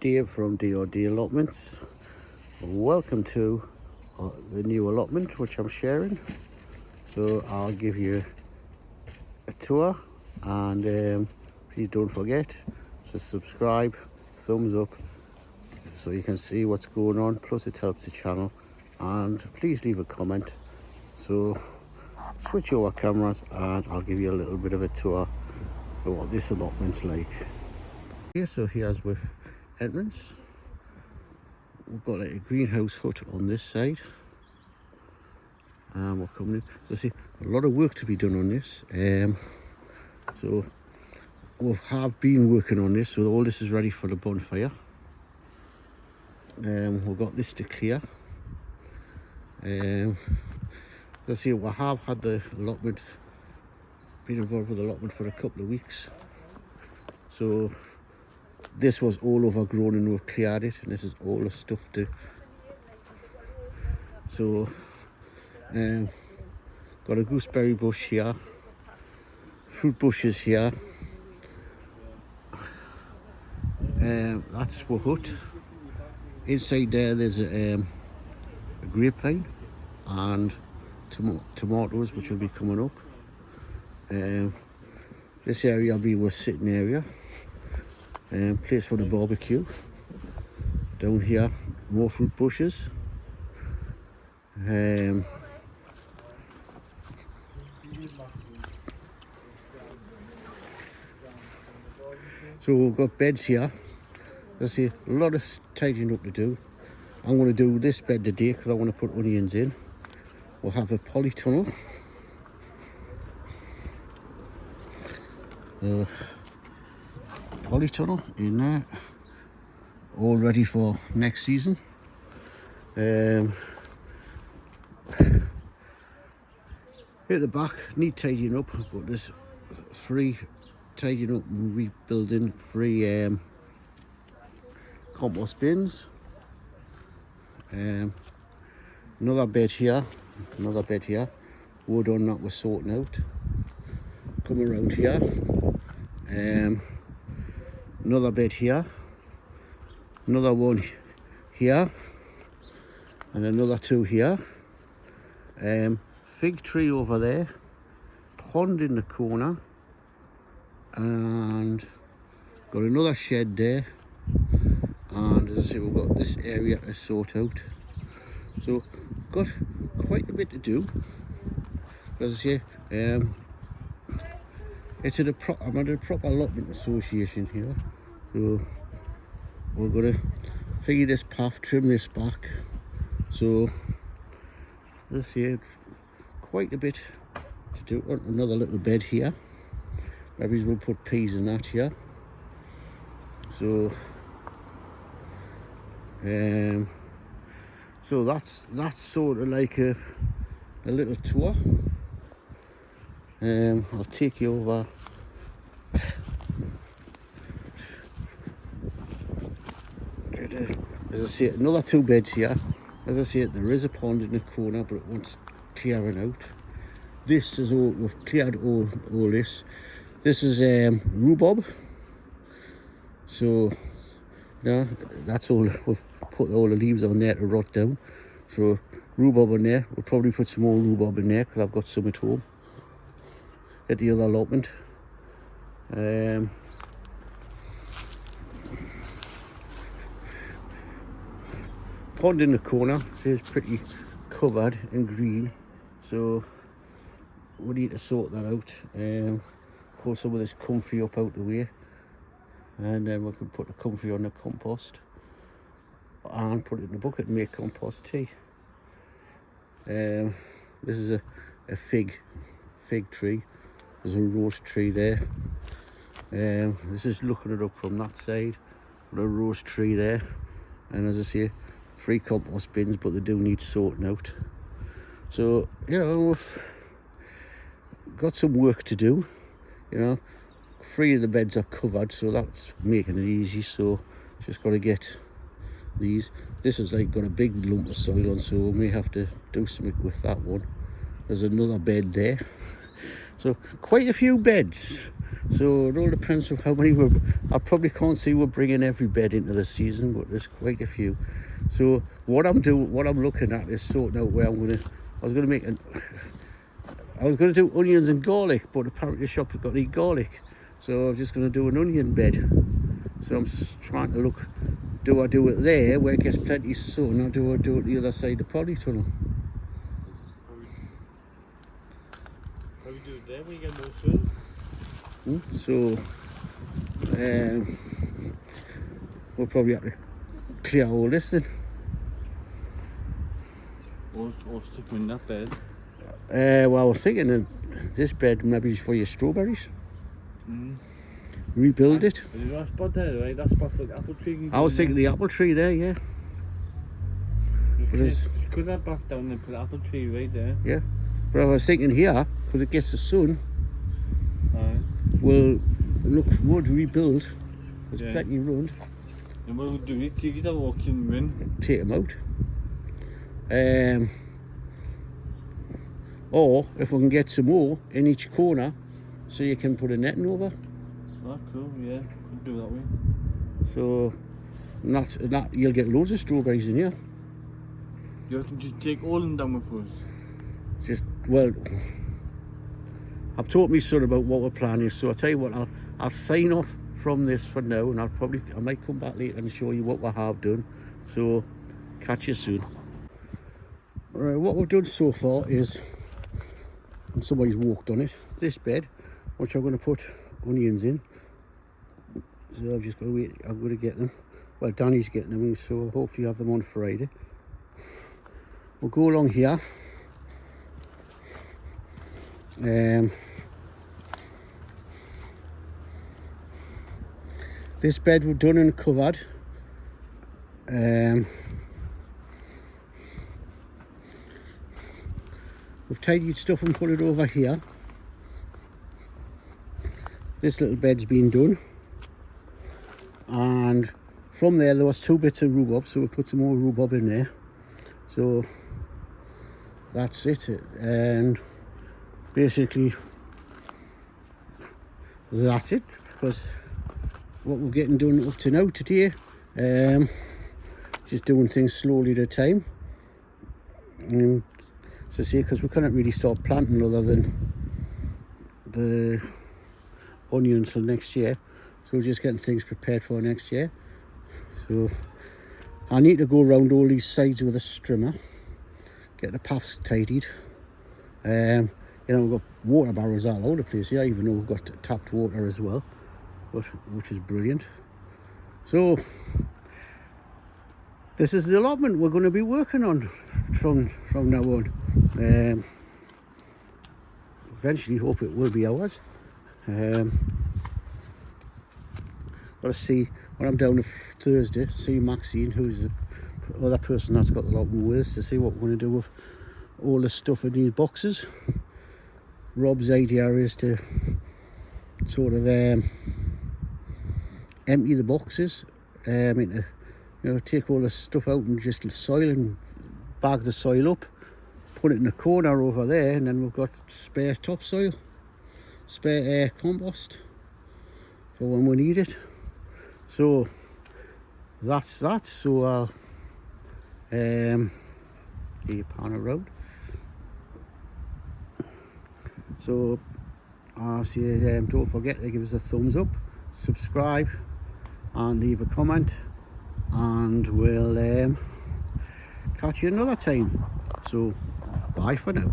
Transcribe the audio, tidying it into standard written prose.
Dave from D&D Allotments. Welcome to the new allotment which I'm sharing. So I'll give you a tour, and please don't forget to subscribe, thumbs up, so you can see what's going on, plus it helps the channel, and please leave a comment. So switch over cameras and I'll give you a little bit of a tour of what this allotment's like. Yeah, so here's the entrance. We've got like a greenhouse hut on this side, and we're coming in. So see, a lot of work to be done on this. So we have been working on this, so all this is ready for the bonfire. We've got this to clear. Let's see, we have had the allotment, been involved with the allotment for a couple of weeks. So this was all overgrown and we've cleared it, and this is all the stuff to. So got a gooseberry bush here, fruit bushes here. That's our hut. Inside there's a grapevine and tomatoes which will be coming up. This area will be our sitting area. Place for the barbecue. Down here, more fruit bushes. So we've got beds here. Let's see, a lot of tidying up to do. I'm going to do this bed today because I want to put onions in. We'll have a polytunnel. Polytunnel in there, all ready for next season. At the back, need tidying up, but there's free tidying up and rebuilding, free compost bins. Another bed here, wood on that we're sorting out. Come around here. Another bed here, another one here, and another two here. Fig tree over there, pond in the corner, and got another shed there. And as I say, we've got this area to sort out. So got quite a bit to do. As I say, it's at I'm at a proper allotment association here, so we're going to figure this path, trim this back. So let's see, quite a bit to do. Another little bed here. Maybe we'll put peas in that here. So so that's sort of like a little tour. I'll take you over. As I say, another two beds here. As I say, there is a pond in the corner, but it wants clearing out. This is all, we've cleared all this. This is rhubarb. So, yeah, that's all. We've put all the leaves on there to rot down. So, rhubarb in there. We'll probably put some more rhubarb in there because I've got some at home. At the other allotment. Pond in the corner is pretty covered in green, so we need to sort that out. Pull some of this comfrey up out the way, and then we can put the comfrey on the compost and put it in the bucket and make compost tea. This is a fig tree. There's a rose tree there. This is looking it up from that side. Got a rose tree there, and as I say, free compost bins, but they do need sorting out. So, you know, we've got some work to do. You know, 3 of the beds are covered, so that's making it easy. So just got to get these. This has like got a big lump of soil on, so we may have to do something with that one. There's another bed there. So quite a few beds, So it all depends on how many I probably can't see we're bringing every bed into the season, but there's quite a few. So what I'm looking at is sorting out where I was gonna do onions and garlic, but apparently the shop has got any garlic. So I'm just gonna do an onion bed. So I'm trying to look, do I do it there where it gets plenty of sun, or do I do it the other side of the polytunnel? How we do it there when you get more sun? So we'll probably have to clear all this then. Or stick in that bed. Well, I was thinking that this bed maybe is for your strawberries. Rebuild it. There's that spot there, right? That spot for the apple tree. I was thinking the apple tree there, yeah. You cut that back down and put the apple tree right there. Yeah. But I was thinking here, because it gets the sun, we'll wood rebuild. There's plenty around. And what we'll do is take it out, walk in. Take them out. Or if we can get some more in each corner, so you can put a netting over. Oh, cool, yeah. We'll do that way. So, not you'll get loads of strawberries in here. You can just take all of them down with us. Just, well, I've taught my son about what we're planning, so I'll tell you what, I'll sign off from this for now, and I might come back later and show you what we have done. So, catch you soon. Alright, what we've done so far is, and somebody's walked on it, this bed, which I'm going to put onions in. So I've just got to wait, I'm going to get them. Well, Danny's getting them, so hopefully have them on Friday. We'll go along here. This bed we've done and covered. We've tidied stuff and put it over here. This little bed's been done. And from there was 2 bits of rhubarb, so we put some more rhubarb in there. So that's it. And basically that's it, because what we're getting done up to now today, just doing things slowly at a time. And so see, because we cannot really start planting other than the onions till next year, so we're just getting things prepared for next year. So I need to go around all these sides with a strimmer, get the paths tidied. You know, we've got water barrels all over the place here, even though we've got tapped water as well, which is brilliant. So this is the allotment we're going to be working on from now on. Eventually hope it will be ours. But see, when I'm down on Thursday, see Maxine, who's the other person that's got the allotment with us, to see what we're going to do with all the stuff in these boxes. Rob's idea is to sort of empty the boxes, into, you know, take all the stuff out and just soil and bag the soil up, put it in a corner over there, and then we've got spare topsoil, spare compost for when we need it. So that's that. So I'll pan around. So I'll say, don't forget to give us a thumbs up, subscribe, and leave a comment, and we'll catch you another time. So bye for now.